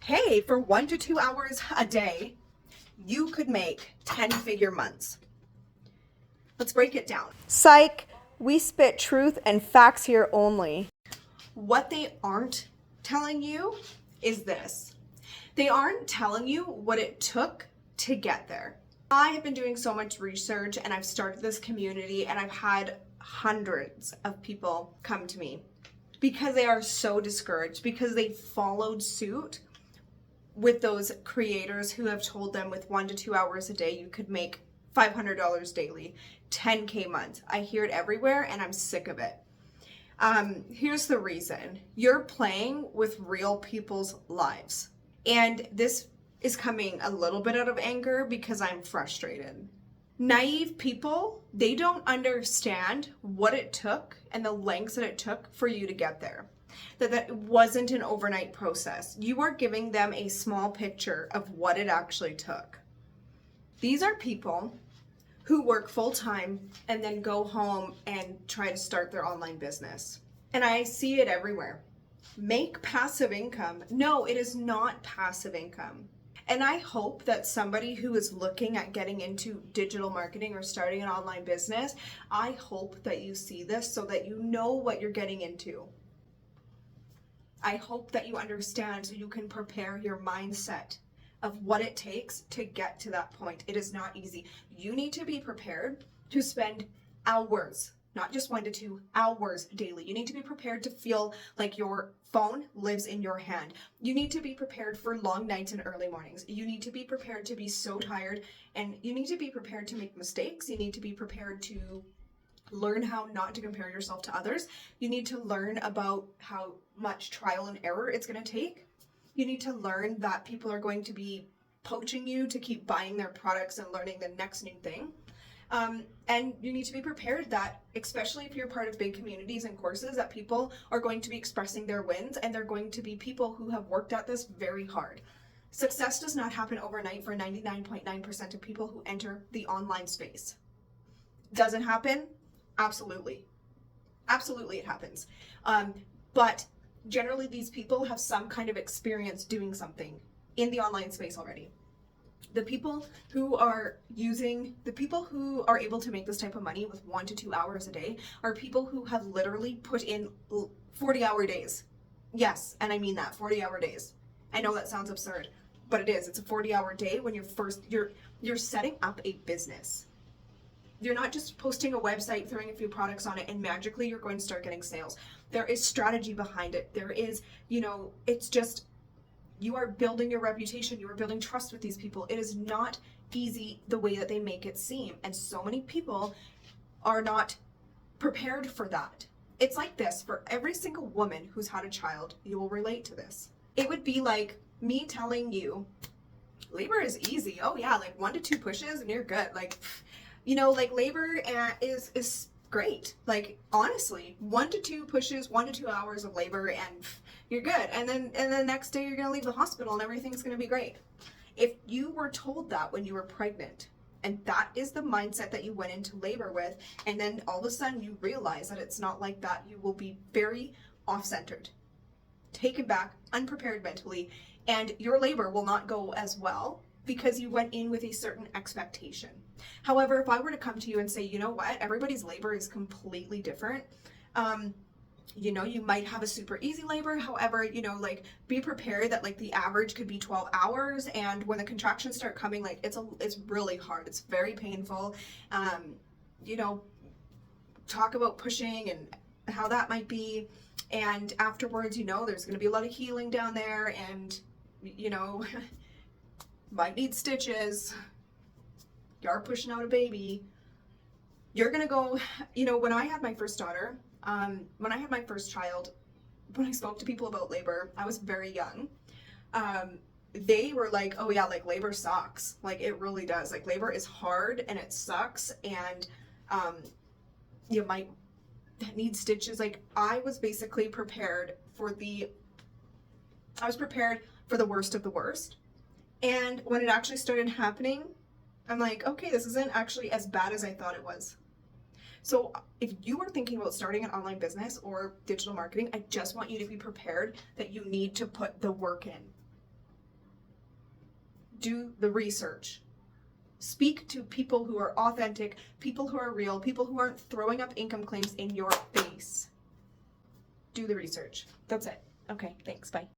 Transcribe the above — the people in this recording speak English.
Hey, for 1 to 2 hours a day, you could make 10-figure months. Let's break it down. Psych, we spit truth and facts here only. What they aren't telling you is this. They aren't telling you what it took to get there. I have been doing so much research and I've started this community and I've had hundreds of people come to me because they are so discouraged because they followed suit with those creators who have told them with 1 to 2 hours a day you could make $500 daily, 10K month. I hear it everywhere and I'm sick of it. Here's the reason. You're playing with real people's lives. And this is coming a little bit out of anger because I'm frustrated. Naive people, they don't understand what it took and the lengths that it took for you to get there. That wasn't an overnight process. You are giving them a small picture of what it actually took. These are people who work full-time and then go home and try to start their online business. And I see it everywhere. Make passive income. No, it is not passive income. And I hope that somebody who is looking at getting into digital marketing or starting an online business, I hope that you see this so that you know what you're getting into. I hope that you understand so you can prepare your mindset of what it takes to get to that point. It is not easy. You need to be prepared to spend hours, not just 1 to 2 hours daily. You need to be prepared to feel like your phone lives in your hand. You need to be prepared for long nights and early mornings. You need to be prepared to be so tired, and you need to be prepared to make mistakes. You need to be prepared to learn how not to compare yourself to others. You need to learn about how much trial and error it's going to take. You need to learn that people are going to be poaching you to keep buying their products and learning the next new thing. And you need to be prepared that, especially if you're part of big communities and courses, that people are going to be expressing their wins and they're going to be people who have worked at this very hard. Success does not happen overnight for 99.9% of people who enter the online space. Does it happen? Absolutely. Absolutely it happens. But generally these people have some kind of experience doing something in the online space already. The people who are able to make this type of money with 1 to 2 hours a day are people who have literally put in 40-hour days. Yes, and I mean that, 40-hour days. I know that sounds absurd, but it is. It's a 40-hour day when you're setting up a business. You're not just posting a website, throwing a few products on it, and magically you're going to start getting sales. There is strategy behind it. There is, it's just, you are building your reputation. You are building trust with these people. It is not easy the way that they make it seem. And so many people are not prepared for that. It's like this. For every single woman who's had a child, you will relate to this. It would be like me telling you, labor is easy. Oh yeah, like 1 to 2 pushes and you're good. Labor is great. Like, honestly, 1 to 2 pushes, 1 to 2 hours of labor, and you're good. And then the next day you're going to leave the hospital and everything's going to be great. If you were told that when you were pregnant, and that is the mindset that you went into labor with, and then all of a sudden you realize that it's not like that, you will be very off-centered, taken back, unprepared mentally, and your labor will not go as well because you went in with a certain expectation. However, if I were to come to you and say, you know what, everybody's labor is completely different. You might have a super easy labor. However, be prepared that the average could be 12 hours. And when the contractions start coming, it's really hard. It's very painful. Talk about pushing and how that might be. And afterwards, there's going to be a lot of healing down there, and, might need stitches. You're pushing out a baby. You're gonna go, when I had my first daughter, when I had my first child, when I spoke to people about labor, I was very young. They were like, oh yeah, labor sucks. It really does. Labor is hard and it sucks, and you might need stitches. I was basically prepared for the worst of the worst. And when it actually started happening, I'm like, okay, this isn't actually as bad as I thought it was. So if you are thinking about starting an online business or digital marketing, I just want you to be prepared that you need to put the work in. do the research. Speak to people who are authentic, people who are real, people who aren't throwing up income claims in your face. Do the research. That's it. Okay, thanks. Bye.